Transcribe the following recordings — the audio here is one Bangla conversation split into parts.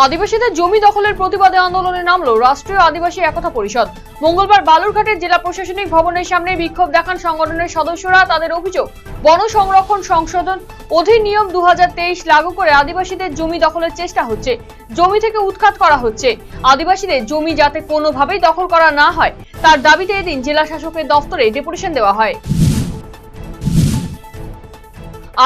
আদিবাসীদের জমি দখলের প্রতিবাদে আন্দোলনে নামলো রাষ্ট্রীয় আদিবাসী একতা পরিষদ। মঙ্গলবার বালুরঘাটের জেলা প্রশাসনিক ভবনের সামনে বিক্ষোভ দেখান সংগঠনের সদস্যরা। তাদের অভিযোগ, বন সংরক্ষণ সংশোধন অধিনিয়ম 2023 লাগু করে আদিবাসীদের জমি দখলের চেষ্টা হচ্ছে, জমি থেকে উৎখাত করা হচ্ছে। আদিবাসীদের জমি যাতে কোনোভাবেই দখল করা না হয় তার দাবিতে এদিন জেলা শাসকের দফতরে ডেপুটেশন দেওয়া হয়।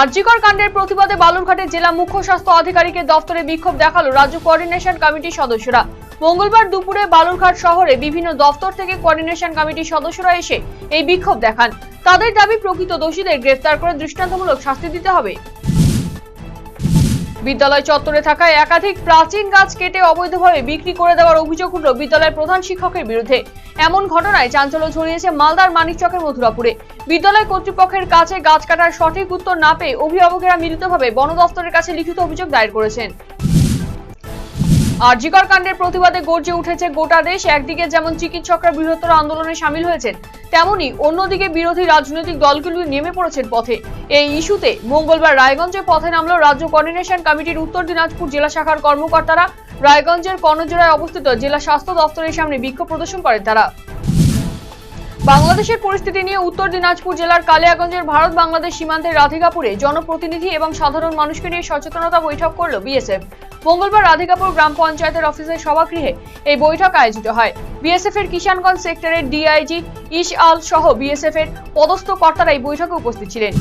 আরজিকর কাণ্ডের প্রতিবাদে বালুরঘাটের জেলা মুখ্য স্বাস্থ্য আধিকারিকের দফতরে বিক্ষোভ দেখালো রাজ্য কোঅর্ডিনেশন কমিটির সদস্যরা। মঙ্গলবার দুপুরে বালুরঘাট শহরে বিভিন্ন দফতর থেকে কোঅর্ডিনেশন কমিটির সদস্যরা এসে এই বিক্ষোভ দেখান। তাদের দাবি, প্রকৃত দোষীদের গ্রেফতার করে দৃষ্টান্তমূলক শাস্তি দিতে হবে। বিদ্যালয় চত্বরে থাকা একাধিক প্রাচীন গাছ কেটে অবৈধভাবে বিক্রি করে দেওয়ার অভিযোগ উঠল বিদ্যালয়ের প্রধান শিক্ষকের বিরুদ্ধে। এমন ঘটনায় চাঞ্চল্য ছড়িয়েছে মালদার মানিকচকের মথুরাপুরে। বিদ্যালয় কর্তৃপক্ষের কাছে গাছ কাটার সঠিক উত্তর না পেয়ে অভিভাবকেরা মিলিতভাবে বন দফতরের কাছে লিখিত অভিযোগ দায়ের করেছেন। আরজিকর কাণ্ডের প্রতিবাদে গর্জে উঠেছে গোটা দেশ। একদিকে যেমন চিকিৎসকরা বৃহত্তর আন্দোলনে সামিল হয়েছেন, তেমনি অন্যদিকে বিরোধী রাজনৈতিক দলগুলো নেমে পড়েছেন পথে। এই ইস্যুতে মঙ্গলবার রায়গঞ্জে পথে নামল রাজ্য কোঅর্ডিনেশন কমিটির উত্তর দিনাজপুর জেলা শাখার কর্মকর্তারা। রায়গঞ্জের কর্ণজোড়ায় অবস্থিত জেলা স্বাস্থ্য দফতরের সামনে বিক্ষোভ প্রদর্শন করেন তারা। বাংলাদেশের পরিস্থিতি নিয়ে উত্তর দিনাজপুর জেলার কালিয়াগঞ্জের ভারত বাংলাদেশ সীমান্তের রাধিকাপুরে জনপ্রতিনিধি এবং সাধারণ মানুষকে নিয়ে সচেতনতা বৈঠক করল বিএসএফ। মঙ্গলবার রাধিকাপুর গ্রাম পঞ্চায়েতের অফিসের সভাগৃহে এই বৈঠক আয়োজিত হয়। বিএসএফ এর কিষানগঞ্জ সেক্টরের ডিআইজি ইশআল সহ বিএসএফ এর পদস্থ কর্তারা এই বৈঠকে উপস্থিত ছিলেন।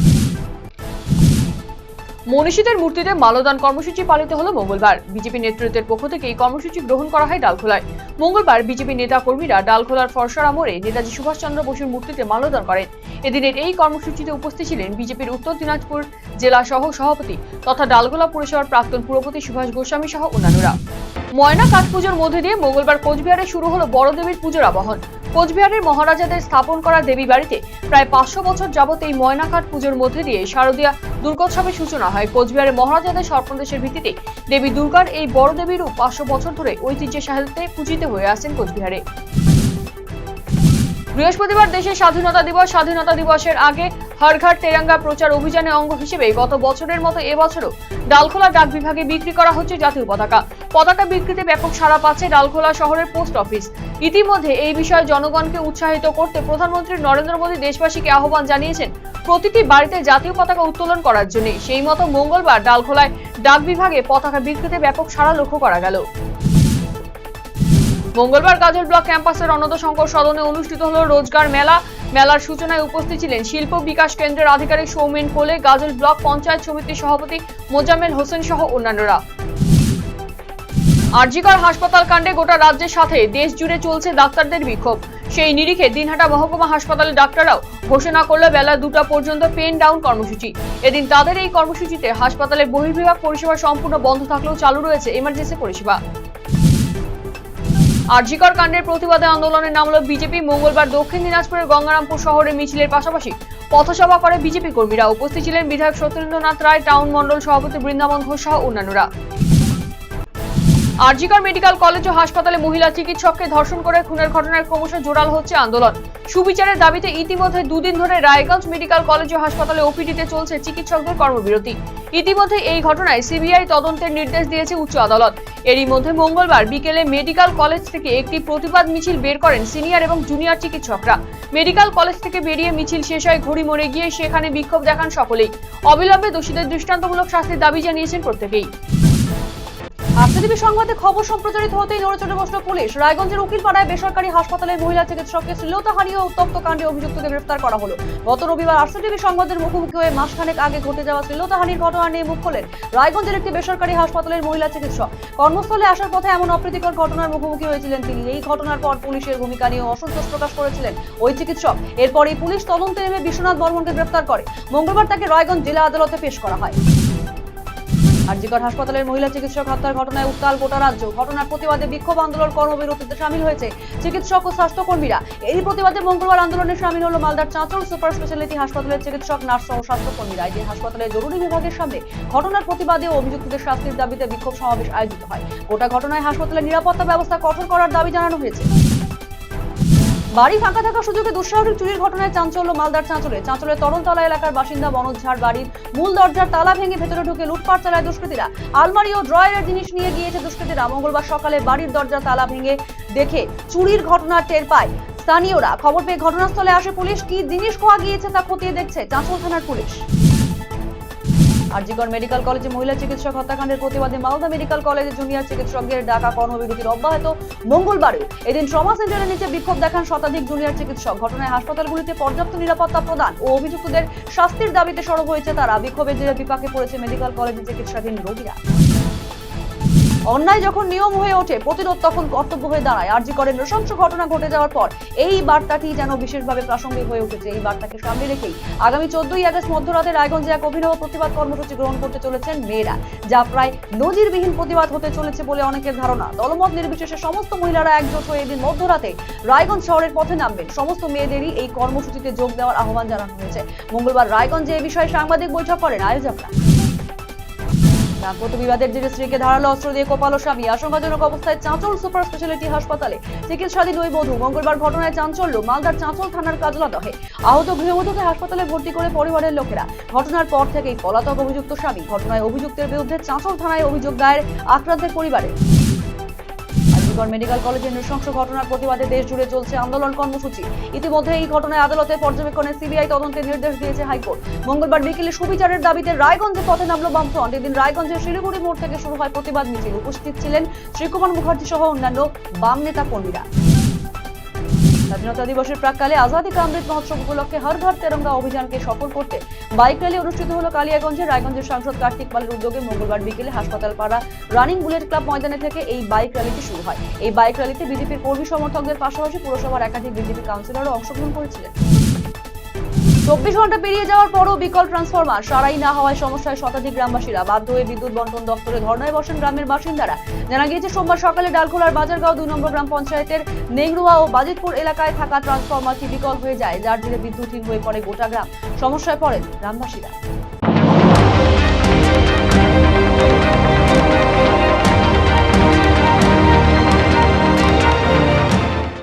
মনীষীদের মূর্তিতে মাল্যদান কর্মসূচি পালিত হলো মঙ্গলবার। বিজেপি নেতৃত্বের পক্ষ থেকে এই কর্মসূচি গ্রহণ করা হয় ডালখোলায়। মঙ্গলবার বিজেপি নেতা কর্মীরা ডালখোলার ফরসরা মোড়ে নেতাজি সুভাষচন্দ্র বসুর মূর্তিতে মাল্যদান করেন। এদিনের এই কর্মসূচিতে উপস্থিত ছিলেন বিজেপির উত্তর দিনাজপুর জেলা সহ সভাপতি তথা ডালখোলা পুরসভার প্রাক্তন পুরপতি সুভাষ গোস্বামী সহ অন্যান্যরা। ময়না কাঠ পুজোর মধ্যে দিয়ে মঙ্গলবার কোচবিহারে শুরু হলো বড় দেবীর পুজোর আবাহন। কোচবিহারের মহারাজাদের স্থাপন করা দেবী বাড়িতে প্রায় 500 বছর যাবত এই ময়নাকাঠ পুজোর মধ্যে দিয়ে শারদীয়া দুর্গোৎসবের সূচনা হয়। কোচবিহারের মহারাজাদের স্বপ্নদেশের ভিত্তিতে দেবী দুর্গার এই বড় দেবীর রূপ 500 বছর ধরে ঐতিহ্যের সাথে পূজিত হয়ে আসছেন কোচবিহারে। বৃহস্পতিবার দেশের স্বাধীনতা দিবস। স্বাধীনতা দিবসের আগে হর ঘর তেরঙ্গা প্রচার অভিযানের অঙ্গ হিসেবে গত বছরের মতো এবছরও ডালখোলা ডাক বিভাগে বিক্রি করা হচ্ছে জাতীয় পতাকা। পতাকা বিক্রিতে ব্যাপক সাড়া পাচ্ছে ডালখোলা শহরের পোস্ট অফিস। ইতিমধ্যে এই বিষয়ে জনগণকে উৎসাহিত করতে প্রধানমন্ত্রী নরেন্দ্র মোদী দেশবাসীকে আহ্বান জানিয়েছেন প্রতিটি বাড়িতে জাতীয় পতাকা উত্তোলন করার জন্য। সেই মতো মঙ্গলবার ডালখোলায় ডাক বিভাগে পতাকা বিক্রিতে ব্যাপক সাড়া লক্ষ্য করা গেল। মঙ্গলবার গাজল ব্লক ক্যাম্পাসের অনন্ত শঙ্কর সদনে অনুষ্ঠিত হলো রোজগার মেলা। মেলার সূচনায় উপস্থিত ছিলেন শিল্প বিকাশ কেন্দ্রের আধিকারিক সৌমেন কোলে, গাজল ব্লক পঞ্চায়েত সমিতির সভাপতি মোজাম্মেল হোসেন সহ অন্যান্যরা। আরজিকর হাসপাতাল কাণ্ডে গোটা রাজ্যের সাথে দেশ জুড়ে চলছে ডাক্তারদের বিক্ষোভ। সেই নিরিখে দিনহাটা মহকুমা হাসপাতালের ডাক্তাররাও ঘোষণা করল বেলা 2টা পর্যন্ত পেন ডাউন কর্মসূচি। এদিন তাদের এই কর্মসূচিতে হাসপাতালের বহির্বিভাগ পরিষেবা সম্পূর্ণ বন্ধ থাকলেও চালু রয়েছে এমার্জেন্সি পরিষেবা। আরজিকর কাণ্ডের প্রতিবাদে আন্দোলনে নামল বিজেপি। মঙ্গলবার দক্ষিণ দিনাজপুরের গঙ্গারামপুর শহরে মিছিলের পাশাপাশি পথসভা করে বিজেপি কর্মীরা। উপস্থিত ছিলেন বিধায়ক সত্যেন্দ্রনাথ রায়, টাউন মন্ডল সভাপতি বৃন্দাবন ঘোষ সহ অন্যান্যরা। আরজিকর মেডিকেল কলেজ ও হাসপাতালে মহিলা চিকিৎসককে ধর্ষণ করে খুনের ঘটনায় ক্রমশ জোরাল হচ্ছে আন্দোলন। সুবিচারের দাবিতে ইতিমধ্যে 2 দিন ধরে রায়গঞ্জ মেডিকেল কলেজ ও হাসপাতালে ওপিডিতে চলছে চিকিৎসকদের কর্মবিরতি। ইতিমধ্যে এই ঘটনায় সিবিআই তদন্তের নির্দেশ দিয়েছে উচ্চ আদালত। এরই মধ্যে মঙ্গলবার বিকেলে মেডিকেল কলেজ থেকে একটি প্রতিবাদ মিছিল বের করেন সিনিয়র এবং জুনিয়র চিকিৎসকরা। মেডিকেল কলেজ থেকে বেরিয়ে মিছিল শেষ হয় ঘড়ি মোড়ে গিয়ে, সেখানে বিক্ষোভ দেখান সকলেই। অবিলম্বে দোষীদের দৃষ্টান্তমূলক শাস্তির দাবি জানিয়েছেন প্রত্যেকেই। আরটিভি সংবাদে খবর সম্প্রচারিত হতেই নড়েচড়ে বসল পুলিশ। রায়গঞ্জের উকিলপাড়ায় বেসরকারি হাসপাতালের মহিলা চিকিৎসককে শ্লীলতাহানি ও উত্তপ্ত কাণ্ডে অভিযুক্তকে গ্রেফতার করা হলো। গত রবিবার আরটিভি সংবাদের মুখোমুখি হয়ে মাসখানেক আগে ঘটে যাওয়া শ্লীলতাহানির ঘটনা নিয়ে মুখ খোলেন রায়গঞ্জের একটি বেসরকারি হাসপাতালের মহিলা চিকিৎসক। কর্মস্থলে আসার পথে এমন অপ্রীতিকর ঘটনার মুখোমুখি হয়েছিলেন তিনি। এই ঘটনার পর পুলিশের ভূমিকা নিয়ে অসন্তোষ প্রকাশ করেছিলেন ওই চিকিৎসক। এরপরই পুলিশ তদন্তে নেমে বিশ্বনাথ বর্মনকে গ্রেফতার করে। মঙ্গলবার তাকে রায়গঞ্জ জেলা আদালতে পেশ করা হয়। আরজিকর হাসপাতালের মহিলা চিকিৎসক হত্যার ঘটনায় উত্তাল গোটা রাজ্য। ঘটনার প্রতিবাদে বিক্ষোভ আন্দোলন কর্মবিরতিতে সামিল হয়েছে চিকিৎসক ও স্বাস্থ্যকর্মীরা। এই প্রতিবাদে মঙ্গলবার আন্দোলনে সামিল হলো মালদার চাঁচল সুপার স্পেশালিটি হাসপাতালের চিকিৎসক, নার্স ও স্বাস্থ্যকর্মীরা। এই হাসপাতালের জরুরি বিভাগের সামনে ঘটনার প্রতিবাদে ও অভিযুক্তদের শাস্তির দাবিতে বিক্ষোভ সমাবেশ আয়োজিত হয়। গোটা ঘটনায় হাসপাতালের নিরাপত্তা ব্যবস্থা কঠোর করার দাবি জানানো হয়েছে। বাড়ি ফাঁকা থাকার সুযোগে দুঃসাহসিক চুরির ঘটনায় চাঞ্চল্য মালদার চাঁচলের তরণতলা এলাকার বাসিন্দা মনোজ ঝাড় বাড়ির মূল দরজার তালা ভেঙে ভেতরে ঢুকে লুটপাট চালায় দুষ্কৃতীরা। আলমারি ও ড্রয়ারের জিনিস নিয়ে গিয়েছে দুষ্কৃতীরা। মঙ্গলবার সকালে বাড়ির দরজার তালা ভেঙে দেখে চুরির ঘটনা টের পায় স্থানীয়রা। খবর পেয়ে ঘটনাস্থলে আসে পুলিশ। কি জিনিস খোয়া গিয়েছে তা খতিয়ে দেখছে চাঁচল থানার পুলিশ। আরজিকর মেডিকেল কলেজে মহিলা চিকিৎসক হত্যাকাণ্ডের প্রতিবাদে মালদা মেডিকেল কলেজে জুনিয়র চিকিৎসকদের ডাকা কর্মবিরতির অব্যাহত মঙ্গলবারেও এদিন ট্রমা সেন্টারের নিচে বিক্ষোভ দেখান শতাধিক জুনিয়র চিকিৎসক। ঘটনায় হাসপাতালগুলিতে পর্যাপ্ত নিরাপত্তা প্রদান ও অভিযুক্তদের শাস্তির দাবিতে সরব হয়েছে তারা। বিক্ষোভের জেরে বিপাকে পড়েছে মেডিকেল কলেজে চিকিৎসাধীন রোগীরা। অন্যায় যখন নিয়ম হয়ে ওঠে, প্রতিরোধ তখন কর্তব্য হয়ে দাঁড়ায়। আরজিকরের নৃশংস ঘটনা ঘটে যাওয়ার পর এই বার্তাটি যেন বিশেষভাবে প্রাসঙ্গিক হয়ে উঠেছে। এই বার্তাকে সামনে রেখেই আগামী 14ই আগস্ট মধ্যরাতে রায়গঞ্জে এক অভিনব প্রতিবাদ কর্মসূচি গ্রহণ করতে চলেছেন মেয়েরা, যা প্রায় নজিরবিহীন প্রতিবাদ হতে চলেছে বলে অনেকের ধারণা। দলমত নির্বিশেষে সমস্ত মহিলারা একজোট হয়ে এদিন মধ্যরাতে রায়গঞ্জ শহরের পথে নামবেন। সমস্ত মেয়েদেরই এই কর্মসূচিতে যোগ দেওয়ার আহ্বান জানানো হয়েছে। মঙ্গলবার রায়গঞ্জে এ বিষয়ে সাংবাদিক বৈঠক করেন আয়োজকরা। দাম্পত্য বিবাদের জেরে স্ত্রীকে ধারালো অস্ত্র দিয়ে কোপালো স্বামী। আশঙ্কাজনক অবস্থায় চাঁচল সুপার স্পেশালিটি হাসপাতালে চিকিৎসাধীন ওই বধূ। মঙ্গলবার ঘটনায় চাঞ্চল্য মালদার চাঁচল থানার কাজলাদহে। আহত গৃহবধূকে হাসপাতালে ভর্তি করে পরিবারের লোকেরা। ঘটনার পর থেকেই পলাতক অভিযুক্ত স্বামী। ঘটনায় অভিযুক্তের বিরুদ্ধে চাঁচল থানায় অভিযোগ দায়ের আক্রান্তের পরিবারে। মেডিকেল কলেজের নৃশংস ঘটনার প্রতিবাদে দেশ জুড়ে চলছে আন্দোলন কর্মসূচি। ইতিমধ্যে এই ঘটনায় আদালতে পর্যবেক্ষণে সিবিআই তদন্তের নির্দেশ দিয়েছে হাইকোর্ট। মঙ্গলবার বিকেলে সুবিচারের দাবিতে রায়গঞ্জে পথে নামলো বামফ্রন্ট। এদিন রায়গঞ্জের শিলিগুড়ি মোড় থেকে শুরু হয় প্রতিবাদ মিছিল। উপস্থিত ছিলেন শ্রীকুমার মুখার্জি সহ অন্যান্য বাম নেতা কর্মীরা। স্বাধীনতা দিবসের প্রাক্কালে আজাদী কা অমৃত মহোৎসব উপলক্ষে হর ঘর তেরঙ্গা অভিযানকে সফল করতে বাইক র্যালি অনুষ্ঠিত হলো কালিয়াগঞ্জে। রায়গঞ্জের সাংসদ কার্তিক পালের উদ্যোগে মঙ্গলবার বিকেলে হাসপাতাল পাড়া রানিং বুলেট ক্লাব ময়দানে থেকে এই বাইক র্যালিটি শুরু হয়। এই বাইক র্যালিতে বিজেপির কর্মী সমর্থকদের পাশাপাশি পুরসভার একাধিক বিজেপি কাউন্সিলরও অংশগ্রহণ করেছিলেন। 24 ঘন্টা পেরিয়ে যাওয়ার পরও বিকল ট্রান্সফরমার সারাই না হওয়ায় সমস্যায় শতাধিক গ্রামবাসীরা। বাধ্য হয়ে বিদ্যুৎ বন্টন দপ্তরে ধর্নায় বসেন গ্রামের বাসিন্দারা। জানা গিয়েছে সোমবার সকালে ডালখোলার বাজারগাঁও 2 নম্বর গ্রাম পঞ্চায়েতের নেংরুয়া ও বাজিতপুর এলাকায় থাকা ট্রান্সফরমারটি বিকল হয়ে যায়, যার জেরে বিদ্যুৎহীন হয়ে পড়ে গোটা গ্রাম। সমস্যায় পড়েন গ্রামবাসীরা।